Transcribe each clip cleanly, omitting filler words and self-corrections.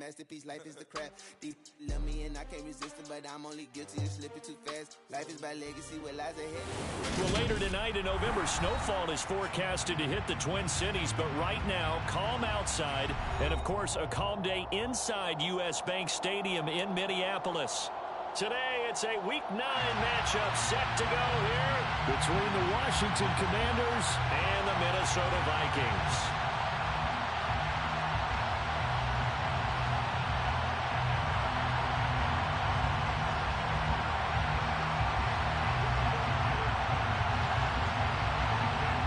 masterpiece, life is the craft. Deep love me and I can't resist it, but I'm only guilty of slipping too fast. Life is about legacy, what lies ahead. Well, later tonight in November, snowfall is forecasted to hit the Twin Cities, but right now, calm outside, and of course, a calm day inside U.S. Bank Stadium in Minneapolis. Today, it's a Week 9 matchup set to go here between the Washington Commanders and the Minnesota Vikings.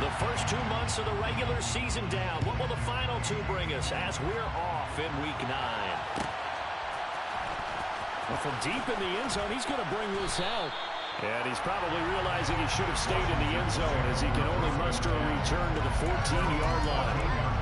The first 2 months of the regular season down. What will the final 2 bring us as we're off in Week 9? Well, from deep in the end zone, he's going to bring this out. And he's probably realizing he should have stayed in the end zone as he can only muster a return to the 14-yard line.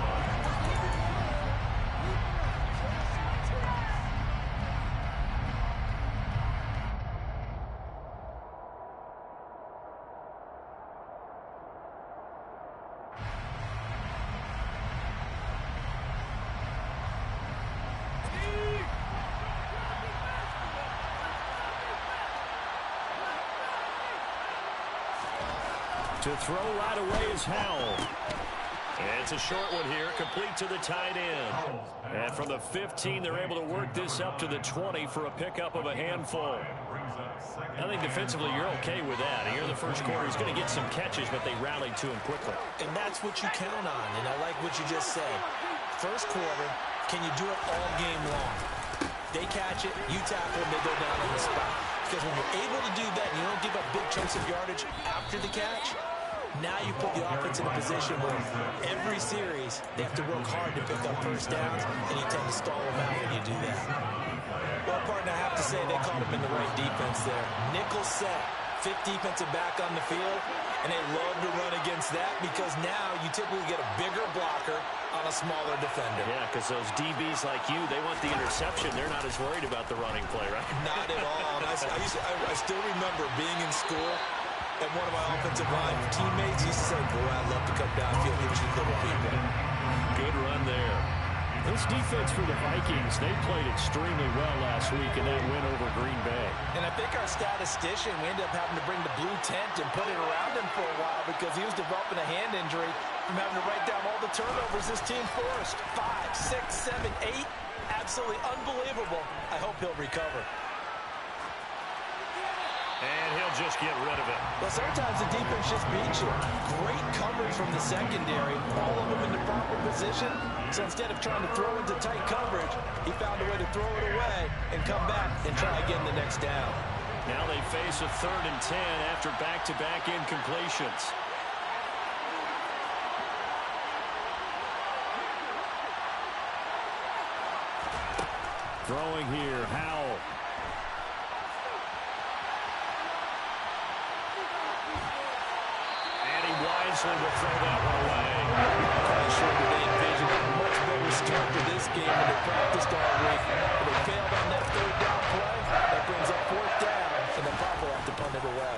To throw right away is Howell. And it's a short one here, complete to the tight end. And from the 15, they're able to work this up to the 20 for a pickup of a handful. I think defensively you're okay with that. Here in the first quarter, he's going to get some catches, but they rallied to him quickly. And that's what you count on, and I like what you just said. First quarter, can you do it all game long? They catch it, you tackle them, they go down on the spot. Because when you're able to do that and you don't give up big chunks of yardage after the catch, now you put the offense in a position where every series they have to work hard to pick up first downs, and you tend to stall them out when you do that. Well, partner, I have to say they caught him in the right defense there. Nickel set, fifth defensive back on the field, and they love to run against that because now you typically get a bigger blocker on a smaller defender. Yeah, because those DBs like you, they want the interception. They're not as worried about the running play, right? Not at all. And I still remember being in school, and one of my offensive line teammates used to say, boy, I'd love to come downfield and hit you little people. Good run there. This defense for the Vikings, they played extremely well last week in that win over Green Bay. And I think our statistician, we ended up having to bring the blue tent and put it around him for a while because he was developing a hand injury from having to write down all the turnovers this team forced. 5, 6, 7, 8. Absolutely unbelievable. I hope he'll recover. And he'll just get rid of it. Well, sometimes the defense just beats you. Great coverage from the secondary. All of them in the proper position. So instead of trying to throw into tight coverage, he found a way to throw it away and come back and try again the next down. Now they face a 3rd and 10 after back-to-back incompletions. Throwing here, Howell. Wisely will throw that one away. I'm sure that they envisioned a much better start to this game when they practiced all week. But they failed on that 3rd down play. That brings up 4th down, and the Pop will have to punt it away.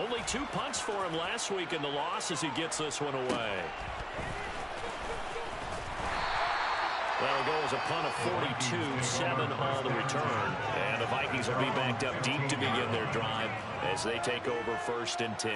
Only 2 punts for him last week in the loss as he gets this one away. That'll go as a punt of 42-7 on the return. And the Vikings will be backed up deep to begin their drive as they take over 1st and 10.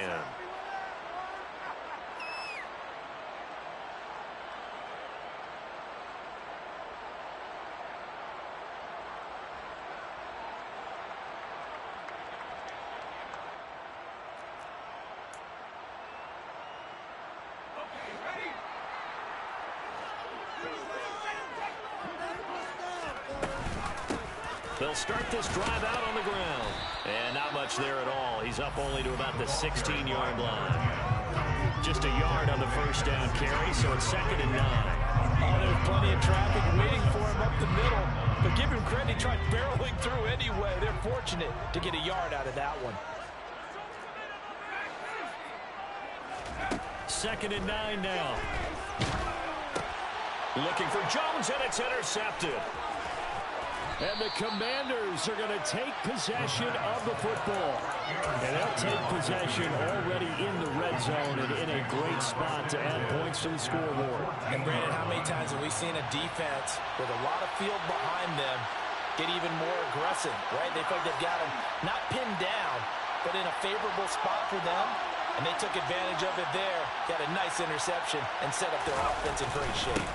They'll start this drive out on the ground. And not much there at all. He's up only to about the 16-yard line. Just a yard on the first down carry, so it's 2nd and 9. Oh, there's plenty of traffic waiting for him up the middle. But give him credit, he tried barreling through anyway. They're fortunate to get a yard out of that one. 2nd and 9 now. Looking for Jones, and it's intercepted. And the Commanders are going to take possession of the football. And they'll take possession already in the red zone and in a great spot to add points to the scoreboard. And Brandon, how many times have we seen a defense with a lot of field behind them get even more aggressive, right? They feel like they've got them not pinned down, but in a favorable spot for them. And they took advantage of it there, got a nice interception, and set up their offense in great shape.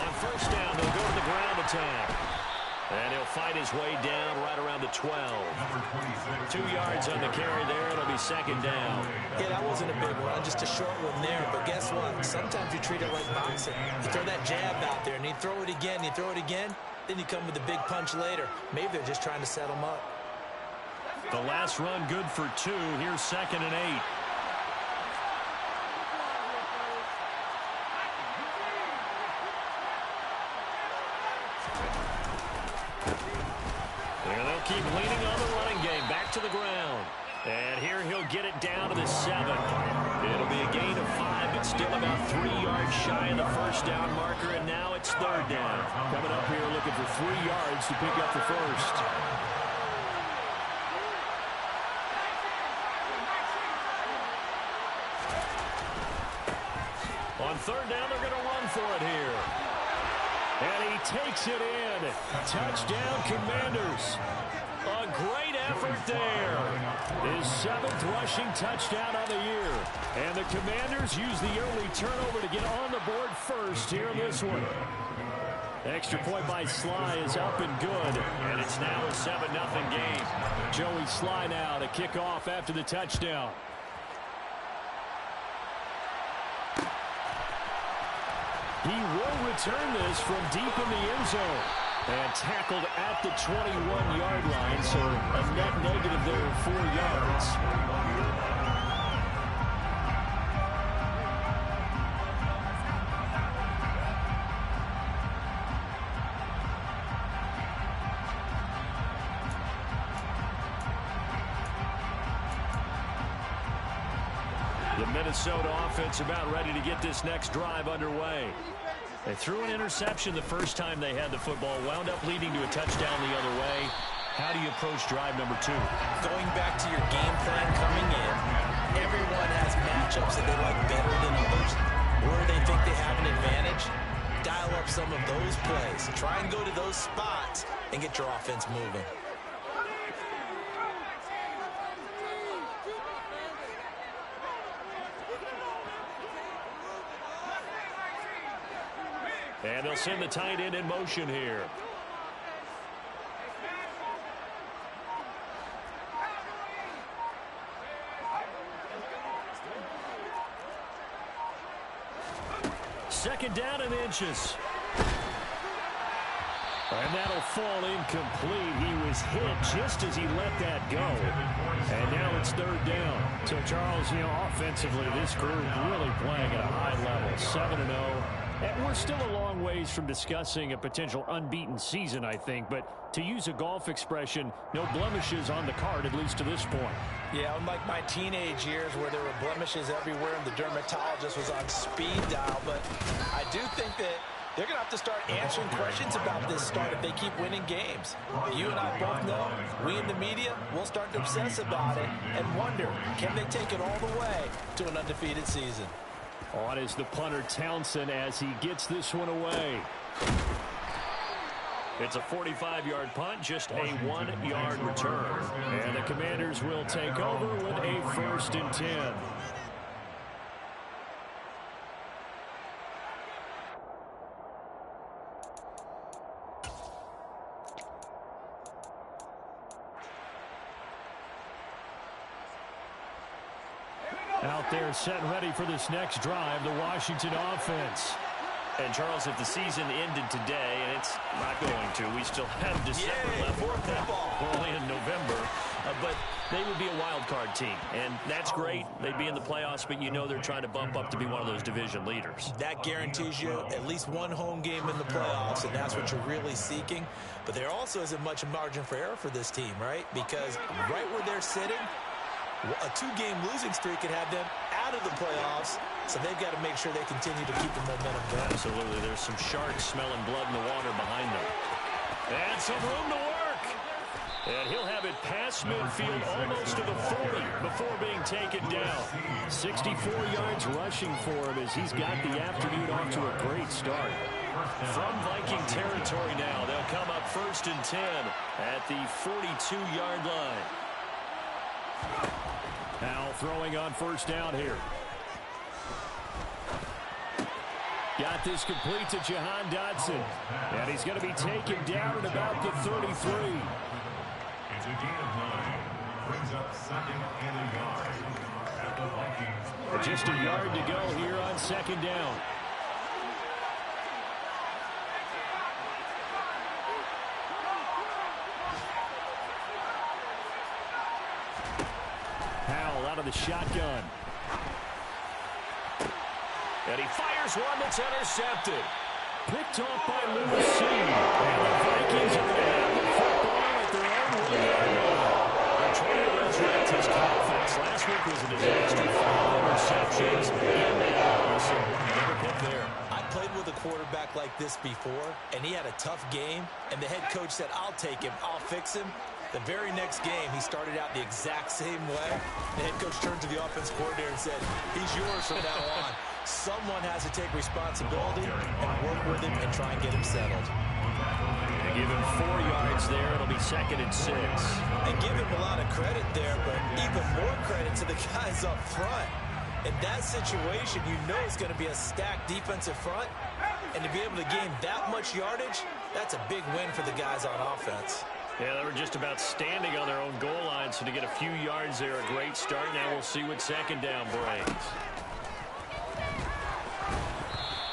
On first down, they'll go to the ground attack. And he'll fight his way down right around the 12. 2 yards on the carry there. It'll be second down. Yeah, that wasn't a big run, just a short one there. But guess what? Sometimes you treat it like boxing. You throw that jab out there, and you throw it again, then you come with a big punch later. Maybe they're just trying to set them up. The last run good for 2. Here's 2nd and 8. Keep leaning on the running game. Back to the ground. And here he'll get it down to the 7. It'll be a gain of 5, but still about 3 yards shy of the first down marker, and now it's 3rd down. Coming up here looking for 3 yards to pick up the first. On 3rd down, they're going to run for it here. And he takes it in. Touchdown, Commanders. A great effort there. His 7th rushing touchdown on the year. And the Commanders use the early turnover to get on the board first here in this one. Extra point by Sly is up and good. And it's now a 7-0 game. Joey Sly now to kick off after the touchdown. He will return this from deep in the end zone. And tackled at the 21-yard line, so a net negative there of 4 yards. The Minnesota offense about ready to get this next drive underway. They threw an interception the first time they had the football, wound up leading to a touchdown the other way. How do you approach drive number 2? Going back to your game plan coming in, everyone has matchups that they like better than others. Where they think they have an advantage, dial up some of those plays. Try and go to those spots and get your offense moving. And they'll send the tight end in motion here. Second down and inches. And that'll fall incomplete. He was hit just as he let that go. And now it's 3rd down. So, Charles, offensively, this group really playing at a high level. 7-0. And we're still a long ways from discussing a potential unbeaten season, I think. But to use a golf expression, no blemishes on the card, at least to this point. Yeah, unlike my teenage years where there were blemishes everywhere and the dermatologist was on speed dial. But I do think that they're going to have to start answering questions about this start if they keep winning games. You and I both know, we in the media, will start to obsess about it and wonder, can they take it all the way to an undefeated season? On is the punter Townsend as he gets this one away. It's a 45-yard punt, just a 1-yard return. And the Commanders will take over with a 1st and 10. Out there set and ready for this next drive, the Washington offense. And, Charles, if the season ended today, and it's not going to, we still have December left. We're only in November. But they would be a wild card team, and that's great. They'd be in the playoffs, but you know they're trying to bump up to be one of those division leaders. That guarantees you at least one home game in the playoffs, and that's what you're really seeking. But there also isn't much margin for error for this team, right? Because right where they're sitting, a 2-game losing streak could have them out of the playoffs, so they've got to make sure they continue to keep the momentum going. Absolutely. There's some sharks smelling blood in the water behind them. And some room to work. And he'll have it past midfield almost to the 40 before being taken down. 64 yards rushing for him as he's got the afternoon off to a great start. From Viking territory now, they'll come up 1st and 10 at the 42-yard line. Now throwing on 1st down here. Got this complete to Jahan Dotson. And he's going to be taken down at about the 33. It's a gain of 9. Brings up 2nd and a yard at the Vikings. Just a yard to go here on 2nd down. Howell out of the shotgun. And he fires one that's intercepted. Picked off by Lewis C. And the Vikings are going to have the football at their own 1-yard line. They're trying to resurrect his confidence. Last week was a disaster. 5 interceptions in Dallas. Never picked there. I played with a quarterback like this before, and he had a tough game, and the head coach said, I'll take him, I'll fix him. The very next game, he started out the exact same way. The head coach turned to the offense coordinator and said, he's yours from now on. Someone has to take responsibility and work with him and try and get him settled. They give him 4 yards there. It'll be 2nd and 6. And give him a lot of credit there, but even more credit to the guys up front. In that situation, you know it's going to be a stacked defensive front. And to be able to gain that much yardage, that's a big win for the guys on offense. Yeah, they were just about standing on their own goal line, so to get a few yards there, a great start. Now we'll see what 2nd down brings.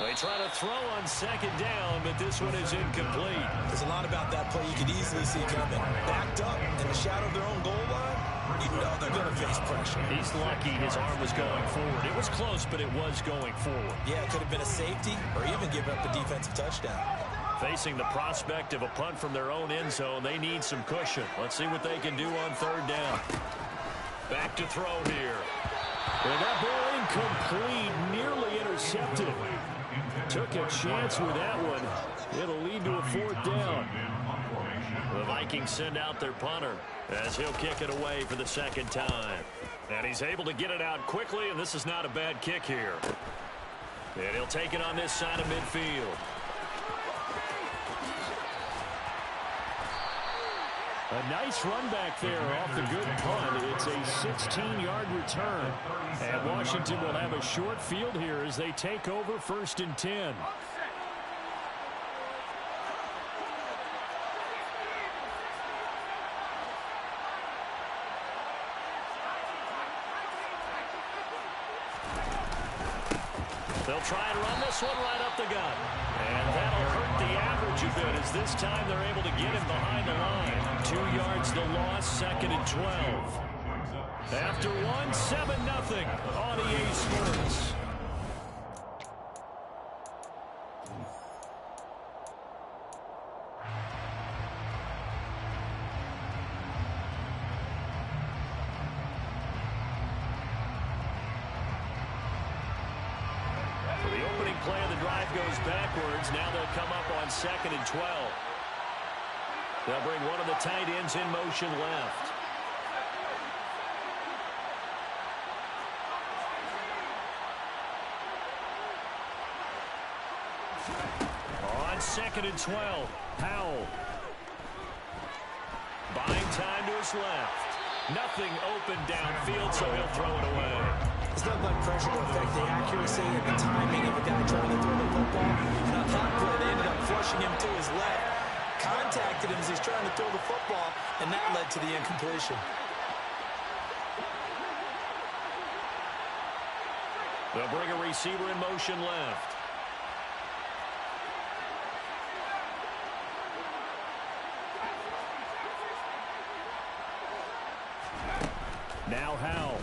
They try to throw on 2nd down, but this one is incomplete. There's a lot about that play you could easily see coming. Backed up in the shadow of their own goal line, you know they're going to face pressure. He's lucky his arm was going forward. It was close, but it was going forward. Yeah, it could have been a safety or even given up a defensive touchdown. Facing the prospect of a punt from their own end zone, they need some cushion. Let's see what they can do on 3rd down. Back to throw here. And that ball incomplete, nearly intercepted. Took a chance with that one. It'll lead to a 4th down. The Vikings send out their punter as he'll kick it away for the 2nd time. And he's able to get it out quickly, and this is not a bad kick here. And he'll take it on this side of midfield. A nice run back there off the good punt. It's a 16-yard return. And Washington will have a short field here as they take over 1st and 10. They'll try and run this one right up the gut. And that'll hurt the average a bit as this time they're able to get him behind the line. 2 yards the loss, 2nd and 12. After one, 7-0 on EA Sports. Play of the drive goes backwards. Now they'll come up on 2nd and 12. They'll bring one of the tight ends in motion left. On 2nd and 12, Howell. Buying time to his left. Nothing open downfield, so he'll throw it away. There's not much pressure to affect the accuracy and the timing of a guy trying to throw the football. And on that play, they ended up flushing him to his left, contacted him as he's trying to throw the football, and that led to the incompletion. They'll bring a receiver in motion left. Now Howell.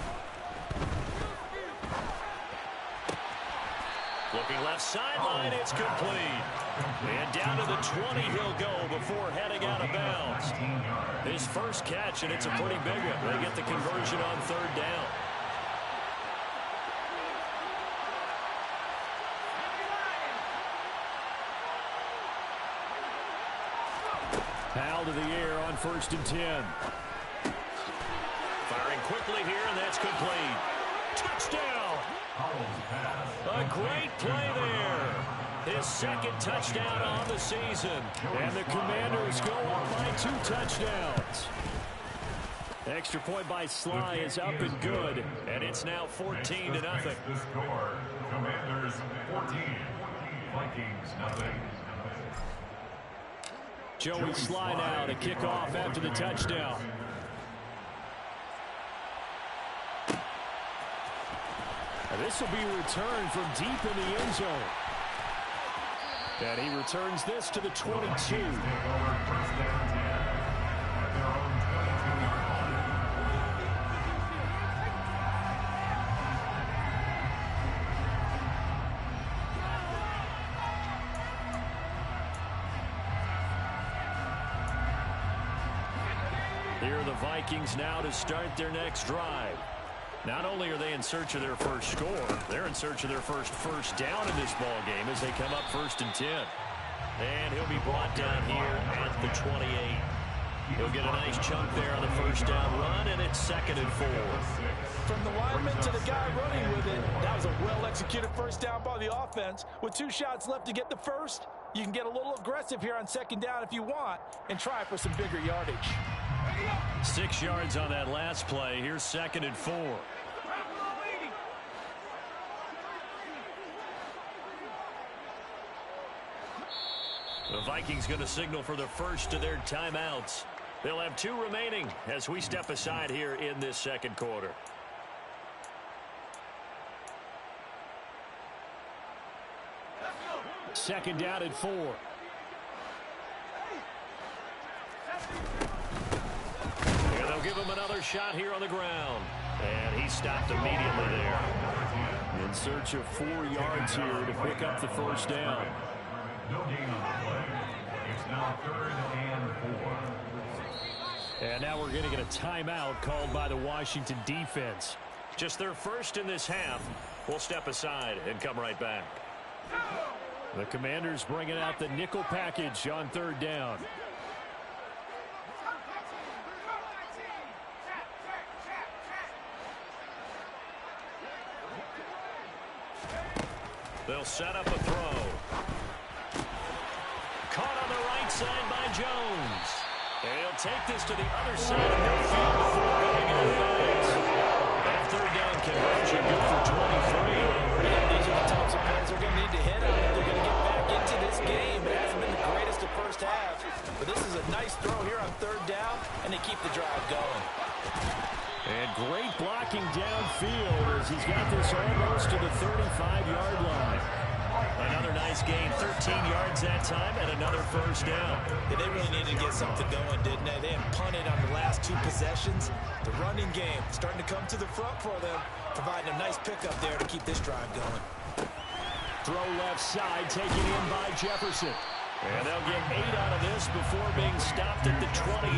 Looking left sideline, it's complete. And down to the 20 he'll go before heading out of bounds. His first catch, and it's a pretty big one. They get the conversion on 3rd down. Powell to the air on 1st and 10. Firing quickly here, and that's complete. Touchdown! A great play there. His second touchdown on the season. And the Commanders go up by 2 touchdowns. Extra point by Sly is up and good. And it's now 14-0. The score, Commanders 14, Vikings nothing. Joey Sly now to kick off after the touchdown. And this will be returned from deep in the end zone. And he returns this to the 22. Here are the Vikings now to start their next drive. Not only are they in search of their first score, they're in search of their first down in this ball game as they come up 1st and 10. And he'll be brought down here at the 28. He'll get a nice chunk there on the first down run, and it's 2nd and 4. From the lineman to the guy running with it, that was a well-executed first down by the offense. With 2 shots left to get the first, you can get a little aggressive here on 2nd down if you want and try for some bigger yardage. 6 yards on that last play. Here's 2nd and 4. The Vikings going to signal for the first of their timeouts. They'll have 2 remaining as we step aside here in this second quarter. Second down and 4. And they'll give him another shot here on the ground. And he stopped immediately there. In search of 4 yards here to pick up the first down. No gain on the play. It's now 3rd and 4. And now we're going to get a timeout called by the Washington defense. Just their first in this half. We'll step aside and come right back. The Commanders bringing out the nickel package on 3rd down. They'll set up a throw. Caught on the right side by Jones. And he'll take this to the other side of midfield before going out of bounds. That 3rd down conversion good for 23. These are the types of plays they're going to need to hit on if they're going to get back into this game. It hasn't been the greatest of first half, but this is a nice throw here on 3rd down, and they keep the drive going. And great blocking downfield as he's got this almost to the 35-yard line. Another nice gain, 13 yards that time, and another first down. Yeah, they really needed to get something going, didn't they? They had punted on the last 2 possessions. The running game starting to come to the front for them, providing a nice pickup there to keep this drive going. Throw left side, taken in by Jefferson. And they'll get 8 out of this before being stopped at the 28.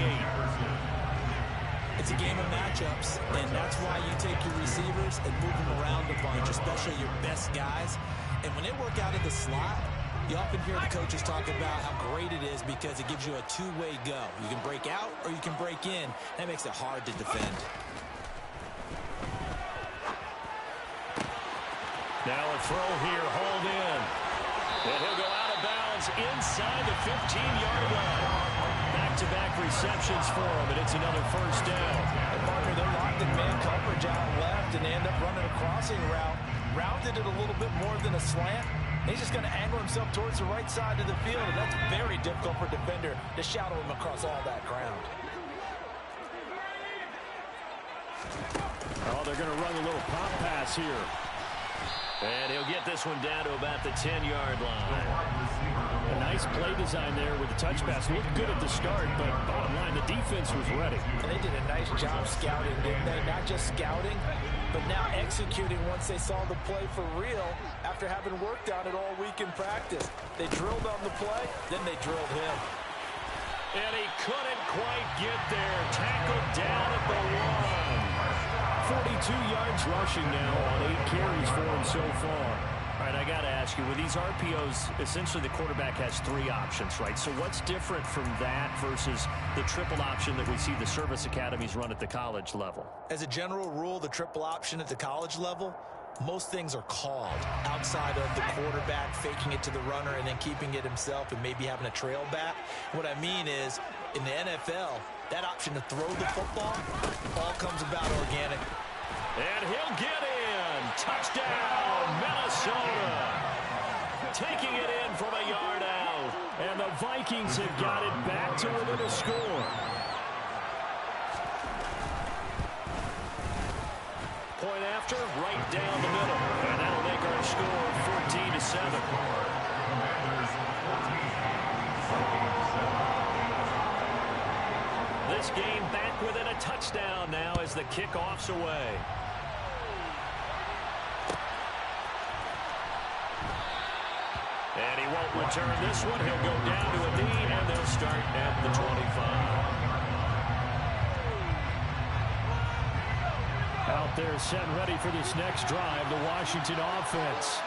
It's a game of matchups, and that's why you take your receivers and move them around a bunch, especially your best guys. And when they work out of the slot, you often hear the coaches talk about how great it is because it gives you a 2-way go. You can break out or you can break in. That makes it hard to defend. Now a throw here, hauled in. And he'll go out of bounds inside the 15-yard line. Back-to-back receptions for him, and it's another first down. And partner, they're locked in man coverage out left, and they end up running a crossing route. Rounded it a little bit more than a slant. He's just going to angle himself towards the right side of the field, and that's very difficult for a defender to shadow him across all that ground. Oh, they're going to run a little pop pass here. And he'll get this one down to about the 10-yard line. A nice play design there with the touch pass. Looked good at the start, but bottom line, the defense was ready. And they did a nice job scouting, didn't they? Not just scouting, but now executing once they saw the play for real after having worked on it all week in practice. They drilled on the play, then they drilled him. And he couldn't quite get there. Tackled down at the 1. 42 yards rushing now on 8 carries for him so far. All right, I got to ask you, with these RPOs, essentially the quarterback has 3 options, right? So what's different from that versus the triple option that we see the service academies run at the college level? As a general rule, the triple option at the college level, most things are called outside of the quarterback faking it to the runner and then keeping it himself and maybe having a trail back. What I mean is, in the NFL, that option to throw the football all comes about organic. And he'll get in. Touchdown, Minnesota. Taking it in from a yard out. And the Vikings have got it back to within a score. Point after, right down the middle. And that'll make our score 14-7. This game back within a touchdown now as the kickoff's away. And he won't return this one. He'll go down to a knee, and they'll start at the 25. Out there set and ready for this next drive, the Washington offense.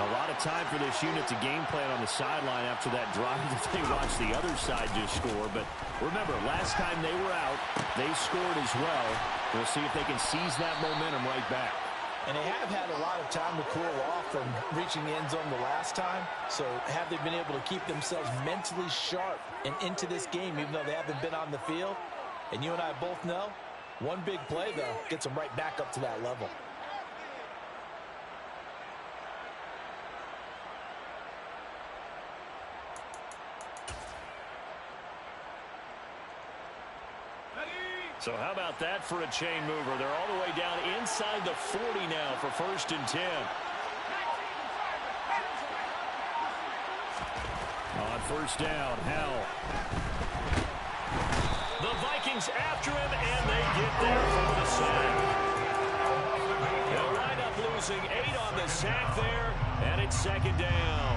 A lot of time for this unit to game plan on the sideline after that drive that they watched the other side just score. But remember, last time they were out, they scored as well. We'll see if they can seize that momentum right back. And they have had a lot of time to cool off from reaching the end zone the last time. So have they been able to keep themselves mentally sharp and into this game, even though they haven't been on the field? And you and I both know, one big play, though, gets them right back up to that level. So how about that for a chain mover? They're all the way down inside the 40 now for 1st and 10. On 1st down, Howell. The Vikings after him, and they get there for the sack. They'll wind up losing 8 on the sack there, and it's 2nd down.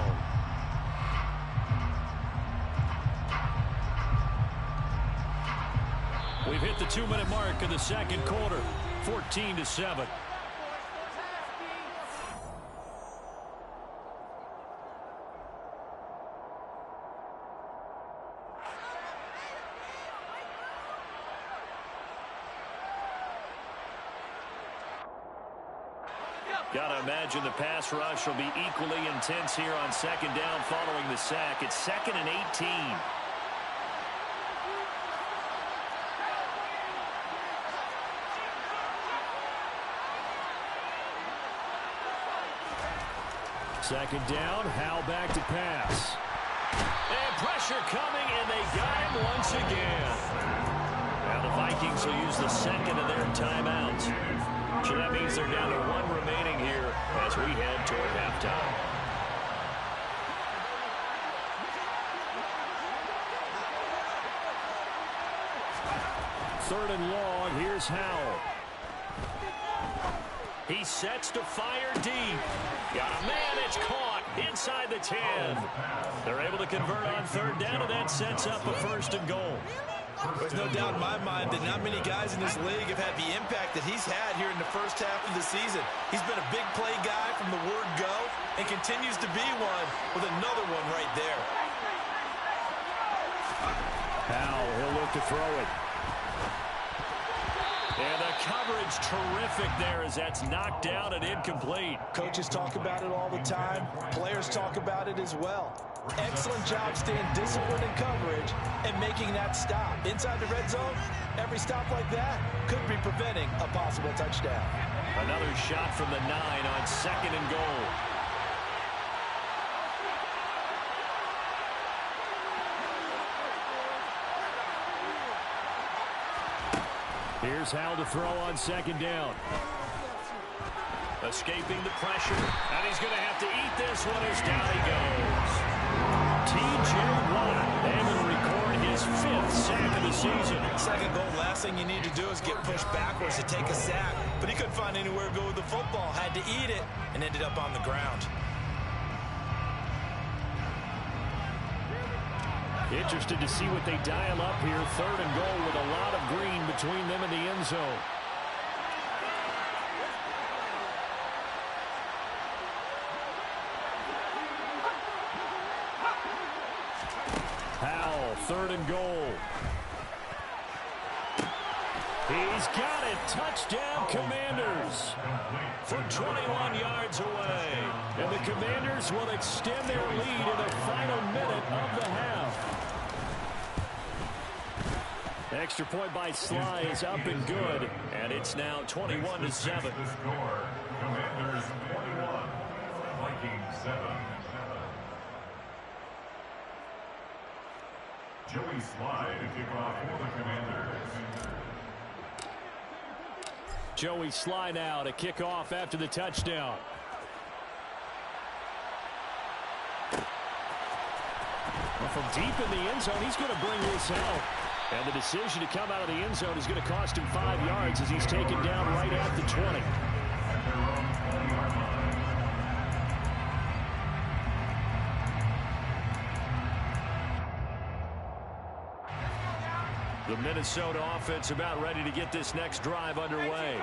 We've hit the 2-minute mark of the 2nd quarter, 14-7. Gotta imagine the pass rush will be equally intense here on 2nd down following the sack. It's 2nd and 18. Second down, Howell back to pass. And pressure coming, and they got him once again. Now the Vikings will use the 2nd of their timeouts. So that means they're down to 1 remaining here as we head toward halftime. Third and long, here's Howell. He sets to fire deep. Got a man, it's caught inside the 10. They're able to convert on 3rd down, and that sets up a 1st and goal. There's no doubt in my mind that not many guys in this league have had the impact that he's had here in the first half of the season. He's been a big play guy from the word go and continues to be one with another one right there. Howell, he'll look to throw it. And the coverage terrific there as that's knocked down and incomplete. Coaches talk about it all the time. Players talk about it as well. Excellent job staying disciplined in coverage and making that stop. Inside the red zone, every stop like that could be preventing a possible touchdown. Another shot from the 9 on 2nd and goal. Here's Howell to throw on 2nd down. Escaping the pressure, and he's going to have to eat this one as down he goes. T.J. Watt able to record his 5th sack of the season. 2nd goal, last thing you need to do is get pushed backwards to take a sack. But he couldn't find anywhere to go with the football, had to eat it, and ended up on the ground. Interested to see what they dial up here. 3rd and goal with a lot of green between them and the end zone. 3rd and goal. He's got it. Touchdown, Commanders. From 21 yards away. And the Commanders will extend their lead in the final minute of the half. Extra point by Sly is up and good. And it's now 21-7. Commanders 21, Vikings 7. Joey Sly to kick off for the Commanders. Joey Sly now to kick off after the touchdown. Well, from deep in the end zone, he's going to bring this out. And the decision to come out of the end zone is going to cost him 5 yards as he's taken down right at the 20. The Minnesota offense about ready to get this next drive underway.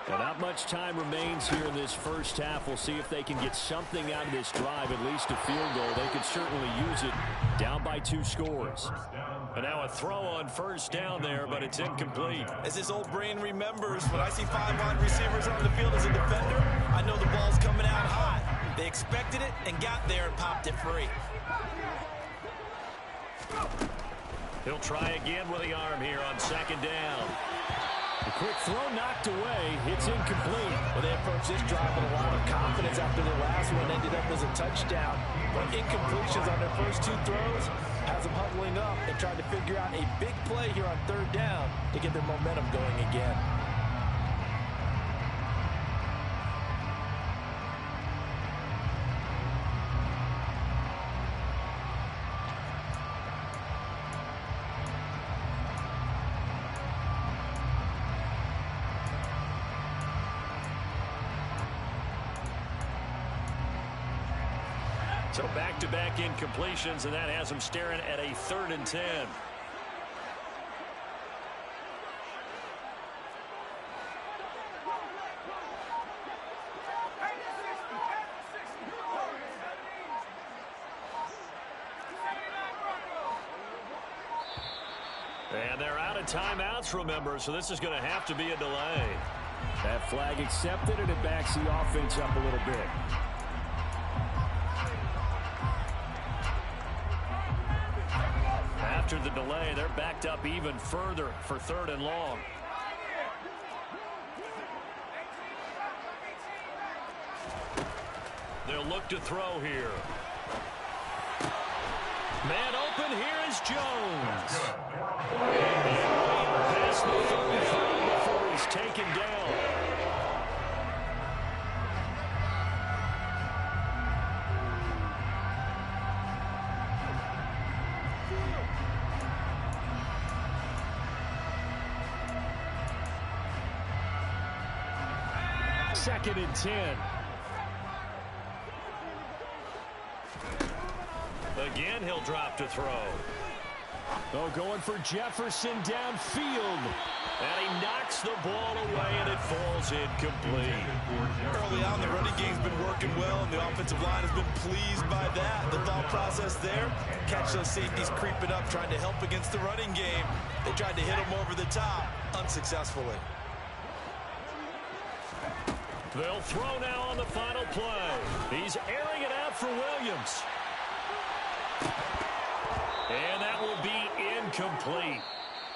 And not much time remains here in this first half. We'll see if they can get something out of this drive, at least a field goal. They could certainly use it, down by 2 scores. And now a throw on first down there, but it's incomplete. As his old brain remembers, when I see 5 wide receivers on the field as a defender, I know the ball's coming out hot. They expected it and got there and popped it free. He'll try again with the arm here on 2nd down. A quick throw knocked away. It's incomplete. Well, they approached this drive with a lot of confidence after their last one ended up as a touchdown. But incompletions on their first 2 throws has them huddling up and trying to figure out a big play here on 3rd down to get their momentum going again. So back-to-back incompletions, and that has them staring at a 3rd and 10. And they're out of timeouts, remember, so this is going to have to be a delay. That flag accepted, and it backs the offense up a little bit. After the delay, they're backed up even further for 3rd and long. They'll look to throw here. Man open, here is Jones. Past the 35 before he's taken down. Second and 10. Again, he'll drop to throw. Oh, going for Jefferson downfield. And he knocks the ball away, and it falls incomplete. Early on, the running game's been working well, and the offensive line has been pleased by that. The thought process there, catch those safeties creeping up, trying to help against the running game. They tried to hit him over the top, unsuccessfully. They'll throw now on the final play. He's airing it out for Williams. And that will be incomplete.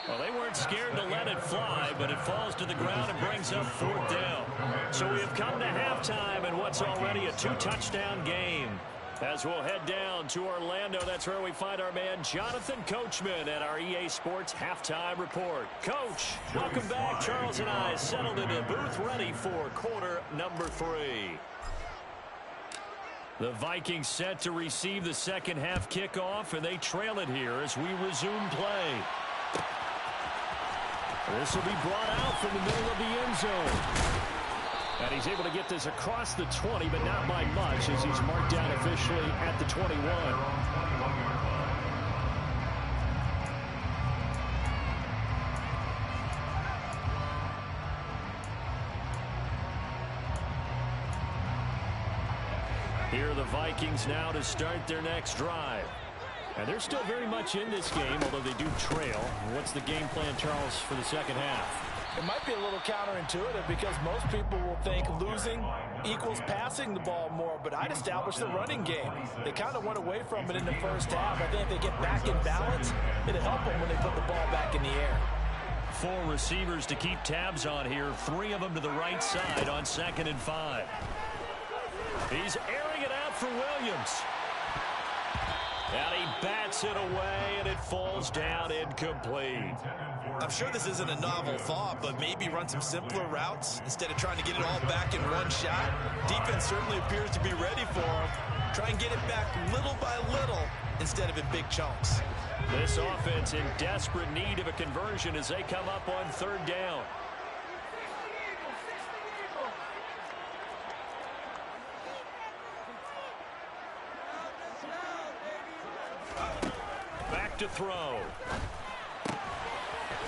Well, they weren't scared to let it fly, but it falls to the ground and brings up 4th down. So we have come to halftime in what's already a 2-touchdown game. As we'll head down to Orlando, that's where we find our man Jonathan Coachman at our EA Sports Halftime Report. Coach, welcome back. Charles and I settled into the booth ready for quarter number 3. The Vikings set to receive the second half kickoff, and they trail it here as we resume play. This will be brought out from the middle of the end zone. And he's able to get this across the 20, but not by much as he's marked down officially at the 21. Here are the Vikings now to start their next drive. And they're still very much in this game, although they do trail. What's the game plan, Charles, for the second half? It might be a little counterintuitive because most people will think losing equals passing the ball more, but I'd establish the running game. They kind of went away from it in the first half. I think if they get back in balance, it'll help them when they put the ball back in the air. 4 receivers to keep tabs on here. 3 of them to the right side on 2nd and 5. He's airing it out for Williams. And he bats it away, and it falls down incomplete. I'm sure this isn't a novel thought, but maybe run some simpler routes instead of trying to get it all back in one shot. Defense certainly appears to be ready for him. Try and get it back little by little instead of in big chunks. This offense in desperate need of a conversion as they come up on 3rd down. Back to throw.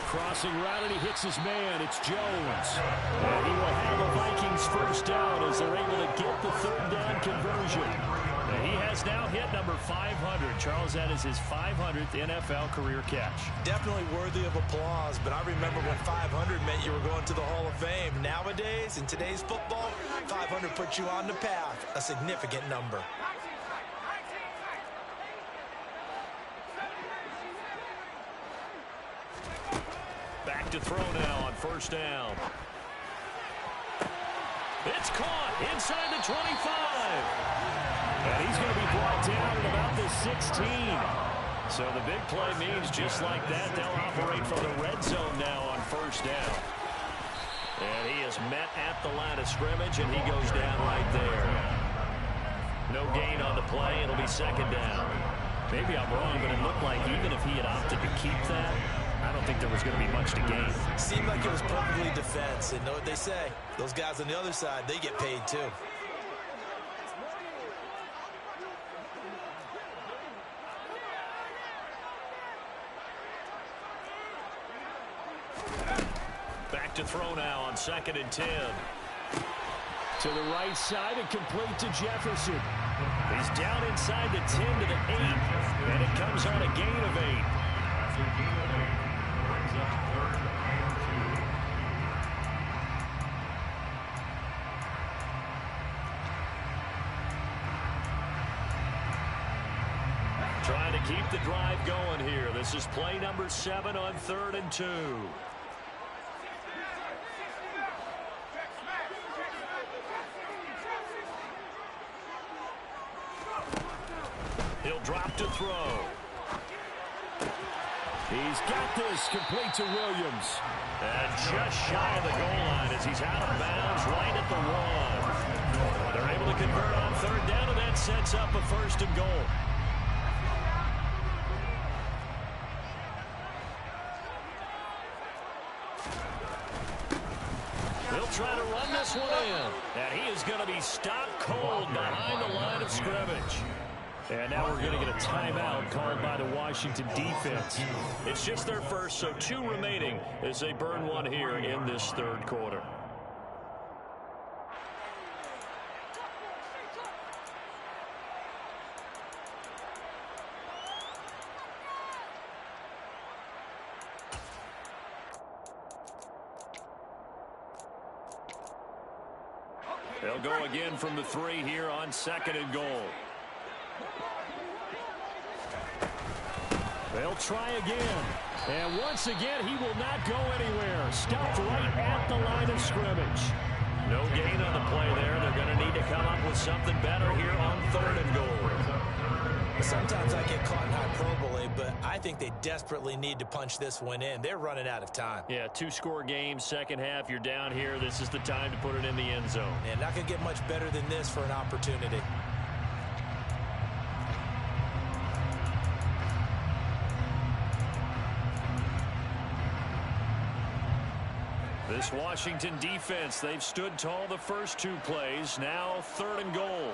Crossing route, and he hits his man. It's Jones. And he will have a Vikings first down as they're able to get the 3rd down conversion. And he has now hit number 500. Charles, that is his 500th NFL career catch. Definitely worthy of applause, but I remember when 500 meant you were going to the Hall of Fame. Nowadays, in today's football, 500 puts you on the path, a significant number. Back to throw now on 1st down. It's caught inside the 25. And he's going to be brought down at about the 16. So the big play means just like that, they'll operate from the red zone now on 1st down. And he is met at the line of scrimmage, and he goes down right there. No gain on the play. It'll be 2nd down. Maybe I'm wrong, but it looked like even if he had opted to keep that, I don't think there was going to be much to gain. Seemed like it was perfectly defense. And know what they say? Those guys on the other side, they get paid too. Back to throw now on 2nd and 10. To the right side and complete to Jefferson. He's down inside the 10 to the 8. And it comes on a gain of 8. Trying to keep the drive going here. This is play number 7 on 3rd and 2. He'll drop to throw. He's got this complete to Williams. And just shy of the goal line as he's out of bounds right at the 1. They're able to convert on 3rd down, and that sets up a 1st and goal. They'll try to run this one in. And he is going to be stopped cold behind the line of scrimmage. And now we're going to get a timeout called by the Washington defense. It's just their first, so 2 remaining as they burn one here in this 3rd quarter. They'll go again from the 3 here on 2nd and goal. They'll try again. And once again, he will not go anywhere. Stopped right at the line of scrimmage. No gain on the play there. They're going to need to come up with something better here on 3rd and goal. Sometimes I get caught in hyperbole, but I think they desperately need to punch this one in. They're running out of time. Yeah, 2-score game, 2nd half. You're down here. This is the time to put it in the end zone. And not going to get much better than this for an opportunity. This Washington defense, they've stood tall the first 2 plays. Now 3rd and goal.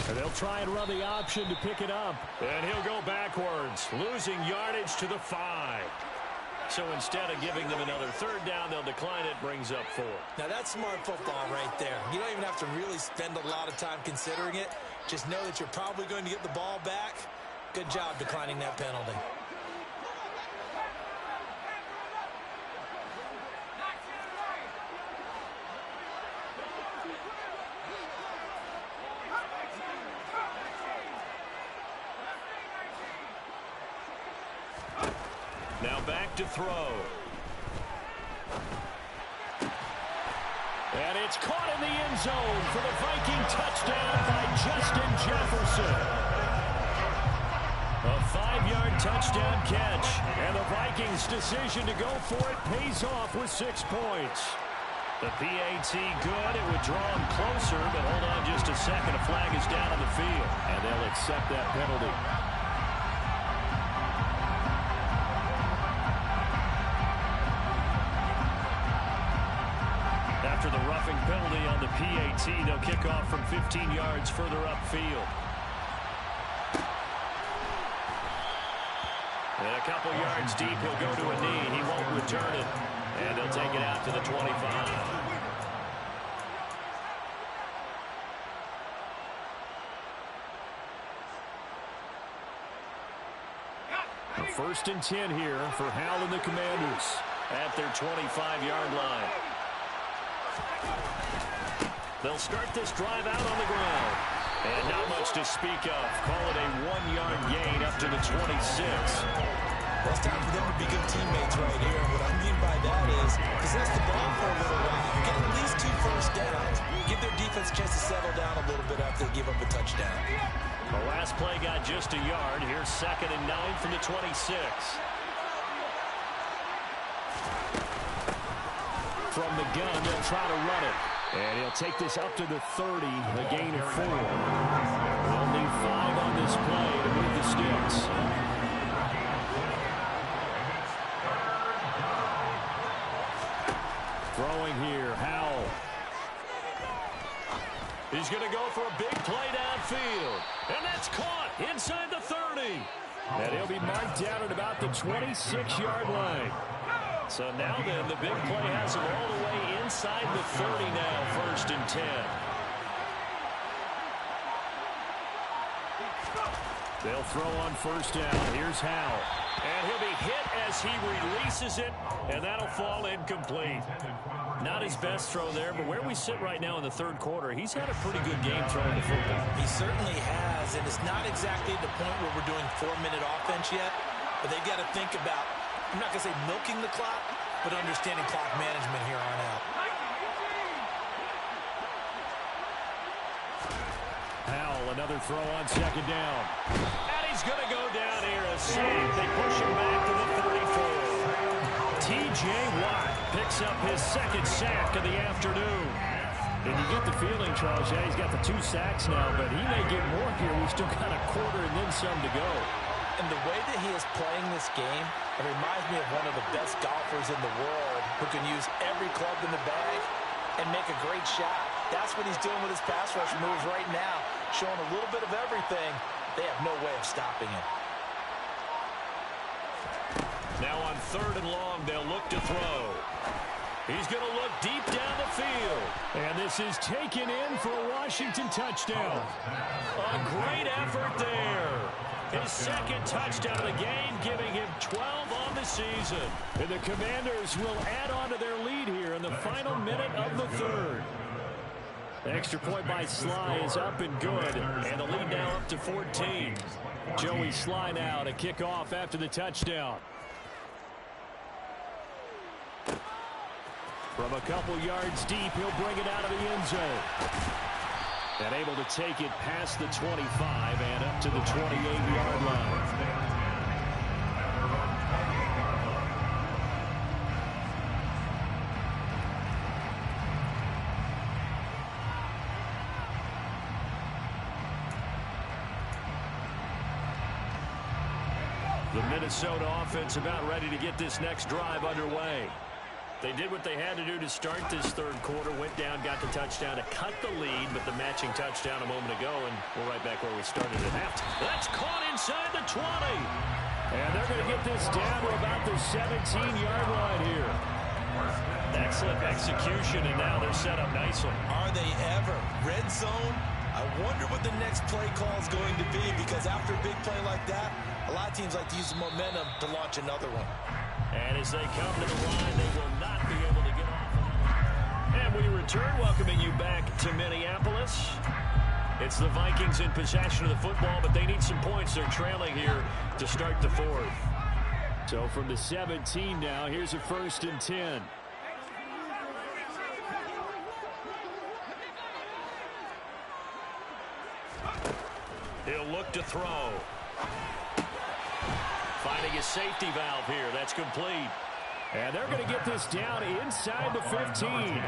And they'll try and run the option to pick it up. And he'll go backwards, losing yardage to the 5. So instead of giving them another third down, they'll decline it, brings up 4. Now that's smart football right there. You don't even have to really spend a lot of time considering it. Just know that you're probably going to get the ball back. Good job declining that penalty. Now back to throw. And it's caught in the end zone for the Viking touchdown by Justin Jefferson. A 5-yard touchdown catch. And the Vikings' decision to go for it pays off with 6 points. The PAT good. It would draw him closer, but hold on just a second. A flag is down on the field. And they'll accept that penalty. After the roughing penalty on the PAT, they'll kick off from 15 yards further upfield. And a couple yards deep, he'll go to a knee. He won't return it. And they'll take it out to the 25. A 1st and 10 here for Hal and the Commanders At their 25-yard line. They'll start this drive out on the ground. And not much to speak of. Call it a 1-yard gain up to the 26. Well, it's time for them to be good teammates right here. And what I mean by that is possess the ball for a little while. Get at least 2 first downs. Give their defense a chance to settle down a little bit after they give up a touchdown. The last play got just a yard. Here's 2nd and 9 from the 26. from the gun. They'll try to run it. And he'll take this up to the 30, a gain of 4. They'll need 5 on this play to move the sticks. Throwing here, Howell. He's going to go for a big play downfield. And that's caught inside the 30. And he'll be marked down at about the 26-yard line. So now then, the big play has him all the way inside the 30 now, 1st and 10. They'll throw on 1st down. Here's Howell. And he'll be hit as he releases it, and that'll fall incomplete. Not his best throw there, but where we sit right now in the 3rd quarter, he's had a pretty good game throwing the football. He certainly has, and it's not exactly the point where we're doing 4-minute offense yet, but they've got to think about, I'm not going to say milking the clock, but understanding clock management here on out. Howell, another throw on 2nd down. And he's going to go down here. A save. They push him back to the 34. T.J. Watt picks up his 2nd sack of the afternoon. And you get the feeling, Charles, yeah, he's got the 2 sacks now, but he may get more here. We've still got a quarter and then some to go. And the way that he is playing this game, it reminds me of one of the best golfers in the world who can use every club in the bag and make a great shot. That's what he's doing with his pass rush moves right now, showing a little bit of everything. They have no way of stopping him. Now on 3rd and long, they'll look to throw. He's going to look deep down the field. And this is taken in for a Washington touchdown. A great effort there. His 2nd touchdown of the game, giving him 12 on the season. And the Commanders will add on to their lead here in the final minute of the 3rd. The extra point by Sly is up and good. And the lead now up to 14. Joey Sly now to kick off after the touchdown. From a couple yards deep, he'll bring it out of the end zone. And able to take it past the 25 and up to the 28-yard line. The Minnesota offense about ready to get this next drive underway. They did what they had to do to start this 3rd quarter, went down, got the touchdown to cut the lead, but the matching touchdown a moment ago, and we're right back where we started at halftime. That's caught inside the 20. And they're going to get this down to about the 17-yard line here. Excellent execution, and now they're set up nicely. Are they ever? Red zone? I wonder what the next play call is going to be, because after a big play like that, a lot of teams like to use the momentum to launch another one. And as they come to the line, they will not be able to get off. And we return, welcoming you back to Minneapolis. It's the Vikings in possession of the football, but they need some points. They're trailing here to start the fourth. So from the 17 now, here's a 1st and 10. He'll look to throw. Finding a safety valve here. That's complete. And they're going to get this down inside the 15.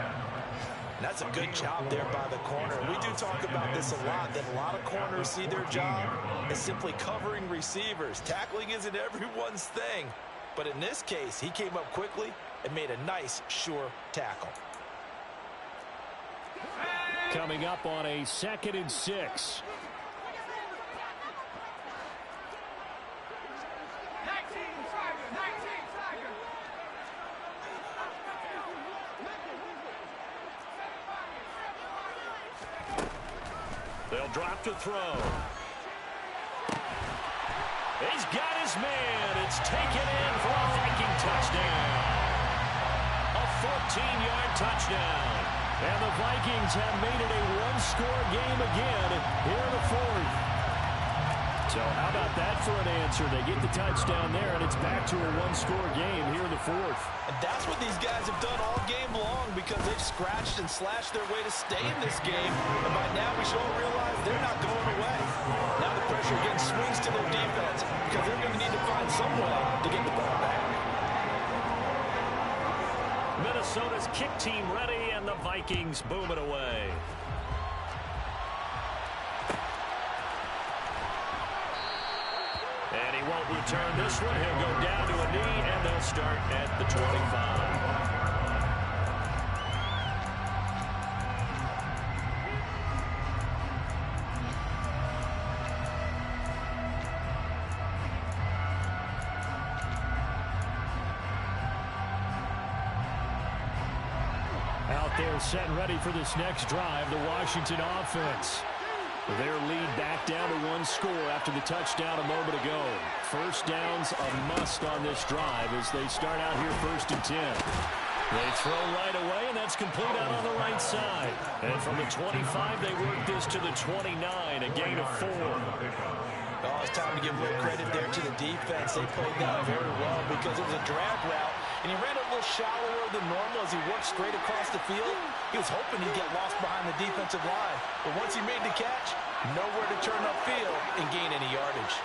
That's a good job there by the corner. We do talk about this a lot, that a lot of corners see their job as simply covering receivers. Tackling isn't everyone's thing. But in this case, he came up quickly and made a nice, sure tackle. Coming up on a 2nd and 6. They'll drop to throw. He's got his man. It's taken in for a Viking touchdown. A 14-yard touchdown. And the Vikings have made it a one-score game again here in the fourth. So how about that for an answer? They get the touchdown there, and it's back to a one-score game here in the fourth. And that's what these guys have done all game long, because they've scratched and slashed their way to stay in this game. And by now we should all realize they're not going away. Now the pressure again swings to their defense, because they're going to need to find some way to get the ball back. Minnesota's kick team ready, and the Vikings boom it away. And he won't return this one. He'll go down to a knee, and they'll start at the 25. Out there set and ready for this next drive, the Washington offense. Their lead back down to one score after the touchdown a moment ago. First down's a must on this drive as they start out here 1st and 10. They throw right away, and that's complete out on the right side. And from the 25, they work this to the 29, a gain of 4. Oh, it's time to give a little credit there to the defense. They played that very well, because it was a drag route, and he ran a little shallower than normal as he worked straight across the field. He was hoping he'd get lost behind the defensive line, but once he made the catch, nowhere to turn upfield and gain any yardage.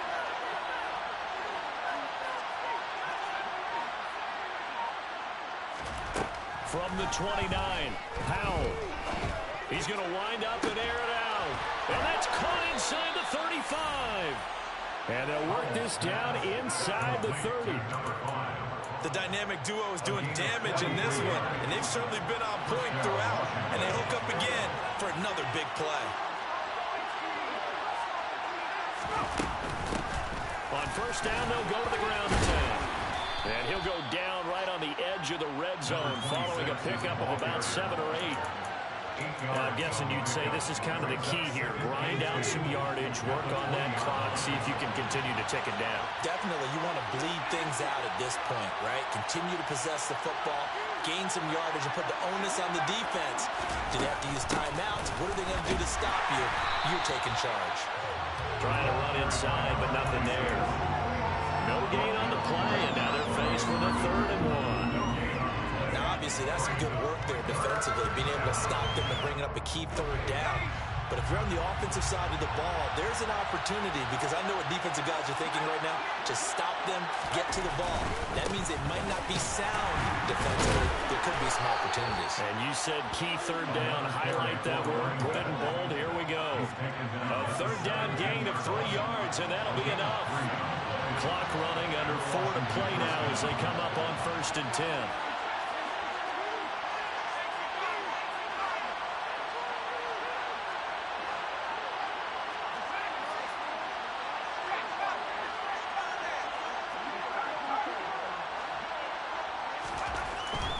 From the 29, Powell. He's going to wind up and air it out. And that's caught inside the 35. And they'll work this down inside the 30. The dynamic duo is doing damage in this one, and they've certainly been on point throughout, and they hook up again for another big play. On first down, they'll go to the ground 10. And he'll go down right on the edge of the red zone following a pickup of about 7 or 8. I'm guessing you'd say this is kind of the key here. Grind out some yardage, work on that clock, see if you can continue to tick it down. Definitely, you want to bleed things out at this point, right? Continue to possess the football, gain some yardage, and put the onus on the defense. Do they have to use timeouts? What are they going to do to stop you? You're taking charge. Trying to run inside, but nothing there. No gain on the play, and now they're faced with a 3rd and 1. Now, obviously, that's some good work there defensively, being able to stop them and bring up a key 3rd down. But if you're on the offensive side of the ball, there's an opportunity, because I know what defensive guys are thinking right now. Just stop them, get to the ball. That means it might not be sound defensively. There could be some opportunities. And you said key 3rd down. Highlight that word. Put it in bold. Here we go. A 3rd down gain of 3 yards, and that'll be enough. Clock running, under 4 to play now as they come up on 1st and 10.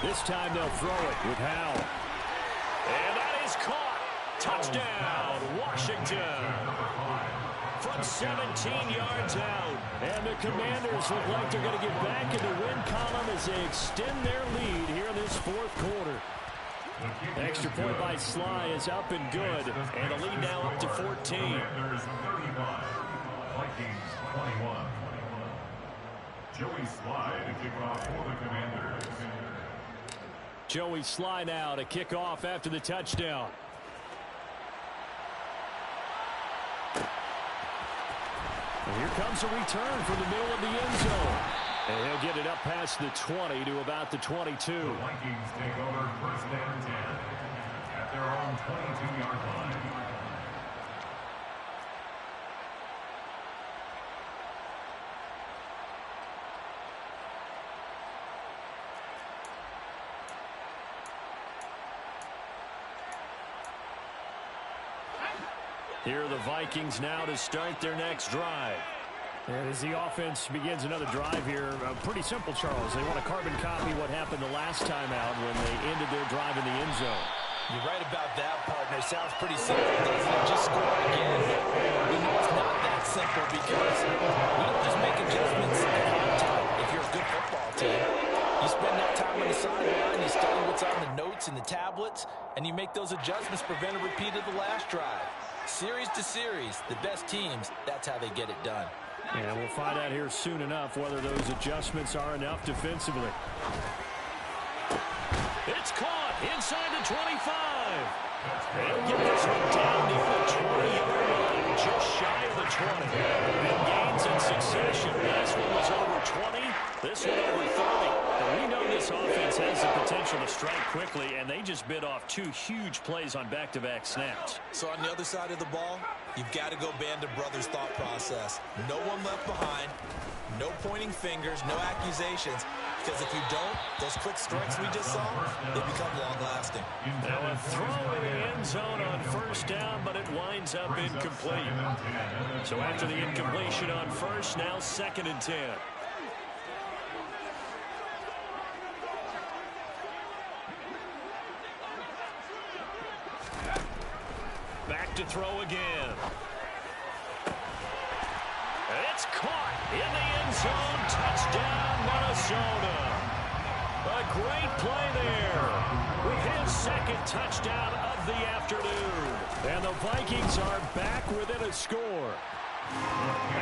This time they'll throw it with Howell. And that is caught. Touchdown, Washington. From 17 yards out. And the Commanders look like they're going to get back in the win column as they extend their lead here in this fourth quarter. Extra point by Sly is up and good. And the lead now up to 14. Commanders 35, Vikings 21. Joey Sly to kick off for the Commanders. Joey Sly now to kick off after the touchdown. And here comes a return from the middle of the end zone. And he'll get it up past the 20 to about the 22. The Vikings take over first and 10 at their own 22-yard line. Here are the Vikings now to start their next drive. And as the offense begins another drive here, pretty simple, Charles. They want to carbon copy what happened the last time out when they ended their drive in the end zone. You're right about that, partner. Sounds pretty simple, doesn't it? Just score again. We know it's not that simple because we don't just make adjustments at halftime. If you're a good football team, you spend that time on the sideline, you study what's on the notes and the tablets, and you make those adjustments, prevent a repeat of the last drive. Series to series, the best teams, that's how they get it done. And we'll find out here soon enough whether those adjustments are enough defensively. It's caught inside the 25. They'll get this one down near the 20-yard line, just shy of the 20. And gains in succession. Last one was over 20. This one over 30. But we know this offense has the potential to strike quickly, and they just bit off two huge plays on back-to-back snaps. So on the other side of the ball, you've got to go band of brothers thought process. No one left behind, no pointing fingers, no accusations. Because if you don't, those quick strikes we just saw, they become long-lasting. Now a throw in the end zone on first down, but it winds up incomplete. So after the incompletion on first, now 2nd and 10. Back to throw again. It's caught in the end zone. Touchdown, Minnesota. A great play there with his 2nd touchdown of the afternoon. And the Vikings are back within a score.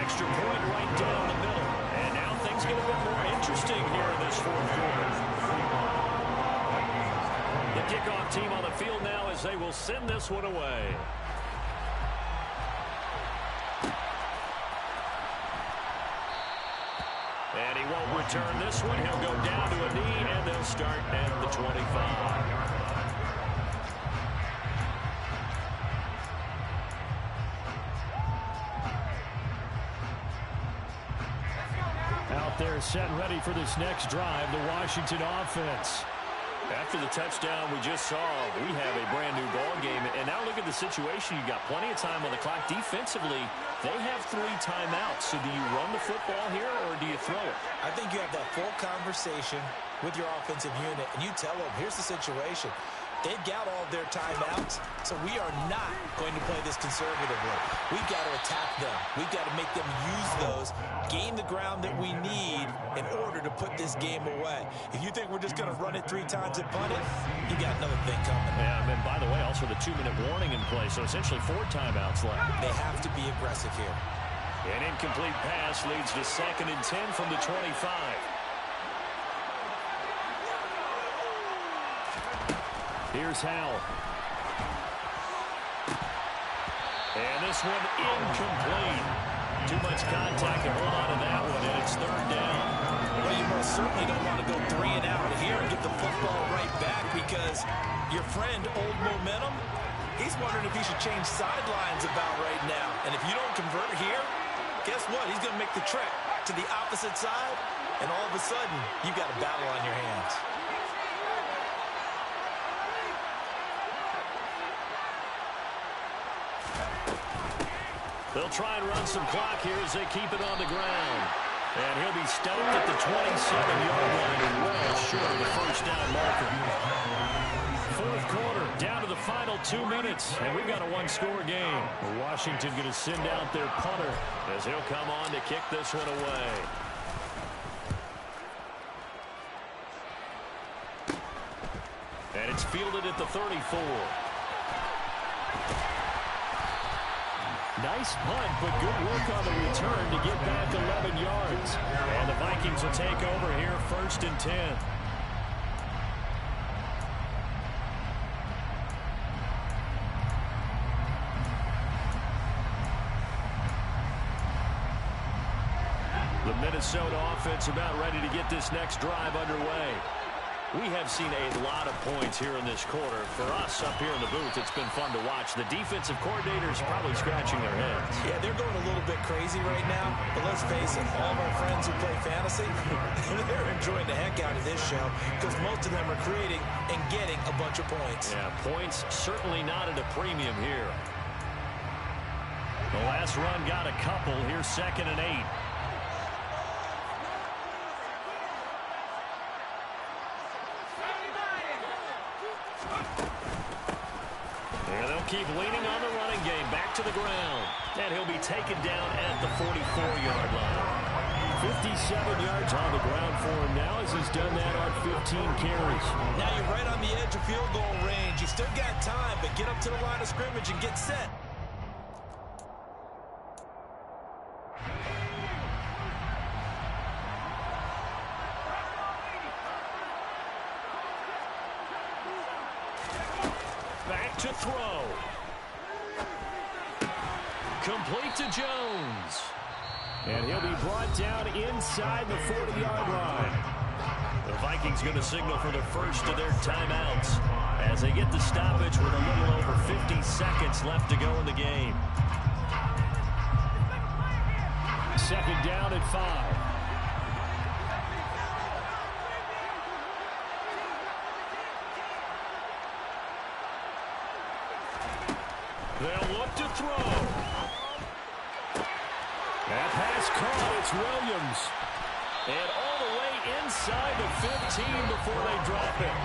Extra point right down the middle. And now things get a bit more interesting here in this fourth quarter. The kickoff team on the field now as they will send this one away. And he won't return this one. He'll go down to a knee, and they'll start at the 25. Out there set and ready for this next drive, the Washington offense. After the touchdown we just saw, we have a brand-new ball game. And now look at the situation. You got plenty of time on the clock. Defensively, they have 3 timeouts. So do you run the football here, or do you throw it? I think you have that full conversation with your offensive unit, and you tell them, here's the situation. They've got all of their timeouts, so we are not going to play this conservatively. We've got to attack them. We've got to make them use those, gain the ground that we need in order to put this game away. If you think we're just going to run it 3 times and punt it, you got another thing coming. Yeah, and by the way, also the 2-minute warning in play, so essentially 4 timeouts left. They have to be aggressive here. An incomplete pass leads to 2nd and 10 from the 25. Here's Howell. And this one incomplete. Too much contact to hold on to that one, and it's 3rd down. Well, you most certainly don't want to go 3 and out here and get the football right back because your friend, Old Momentum, he's wondering if he should change sidelines about right now. And if you don't convert here, guess what? He's going to make the trek to the opposite side, and all of a sudden, you've got a battle on your hands. They'll try and run some clock here as they keep it on the ground. And he'll be stopped at the 27-yard line and well short of the first down marker. Fourth quarter, down to the final 2 minutes, and we've got a one-score game. Washington going to send out their punter as he'll come on to kick this one away. And it's fielded at the 34. Nice punt, but good work on the return to get back 11 yards. And the Vikings will take over here, 1st and 10. The Minnesota offense about ready to get this next drive underway. We have seen a lot of points here in this quarter. For us up here in the booth, it's been fun to watch. The defensive coordinators probably scratching their heads. Yeah, they're going a little bit crazy right now. But let's face it, all of our friends who play fantasy, they're enjoying the heck out of this show because most of them are creating and getting a bunch of points. Yeah, points certainly not at a premium here. The last run got a couple. Here's 2nd and 8. And they'll keep leaning on the running game. Back to the ground. And he'll be taken down at the 44-yard line. 57 yards on the ground for him now as he's done that on 15 carries. Now you're right on the edge of field goal range. You still got time, but get up to the line of scrimmage and get set. Back to throw. Complete to Jones. And he'll be brought down inside the 40-yard line. The Vikings going to signal for the first of their timeouts as they get the stoppage with a little over 50 seconds left to go in the game. 2nd down and 5. They'll look to throw. That pass caught. It's Williams. And all the way inside the 15 before they drop it.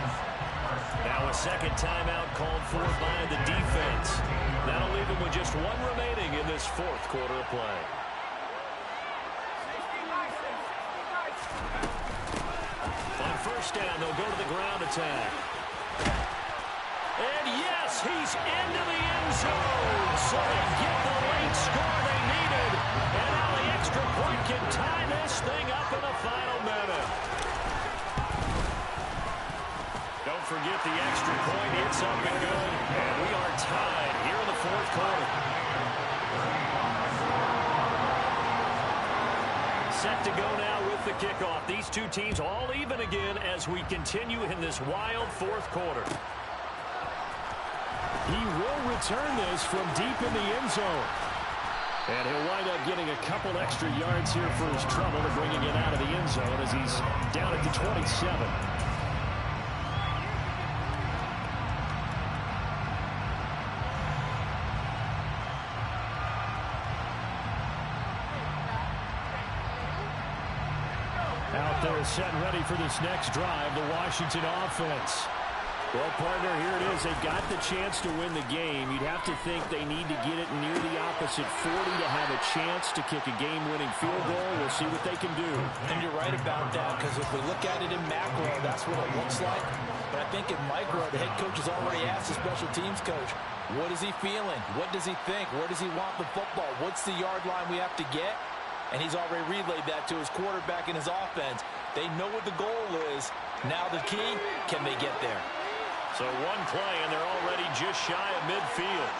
Now a second timeout called for by the defense. That'll leave them with just one remaining in this 4th quarter of play. On 1st down, they'll go to the ground attack. And yes, he's into the end zone. So they get the late score they needed. And now the extra point can tie this thing up in the final minute. Don't forget the extra point. It's up and good. And we are tied here in the 4th quarter. Set to go now with the kickoff. These two teams all even again as we continue in this wild 4th quarter. He will return this from deep in the end zone. And he'll wind up getting a couple extra yards here for his trouble to bringing it out of the end zone as he's down at the 27. Out there set and ready for this next drive, the Washington offense. Well, partner, here it is. They got the chance to win the game. You'd have to think they need to get it near the opposite 40 to have a chance to kick a game-winning field goal. We'll see what they can do. And you're right about that, because if we look at it in macro, that's what it looks like. But I think in micro, the head coach has already asked the special teams coach, what is he feeling? What does he think? Where does he want the football? What's the yard line we have to get? And he's already relayed that to his quarterback and his offense. They know what the goal is. Now the key, can they get there? So one play, and they're already just shy of midfield.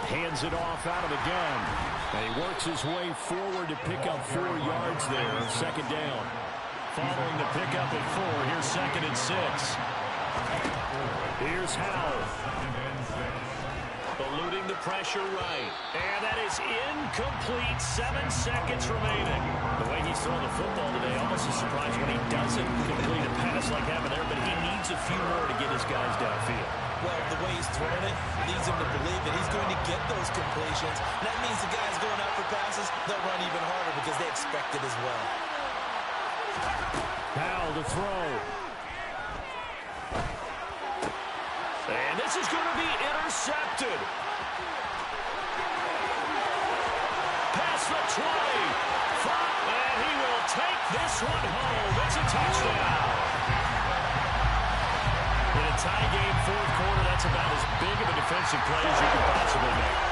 Hands it off out of the gun. And he works his way forward to pick up 4 yards there on 2nd down. Following the pickup at 4, here's 2nd and 6. Here's Howell. Eluding the pressure right. And that is incomplete. 7 seconds remaining. The way he's throwing almost a surprise when he doesn't complete a pass like happened there, but he needs a few more to get his guys downfield. Well, the way he's throwing it leads him to believe that he's going to get those completions. And that means the guys going out for passes, they'll run even harder because they expect it as well. Powell to throw. And this is going to be intercepted. Past the 20. And he will take this one home. It's a touchdown. In a tie game, fourth quarter, that's about as big of a defensive play as you could possibly make.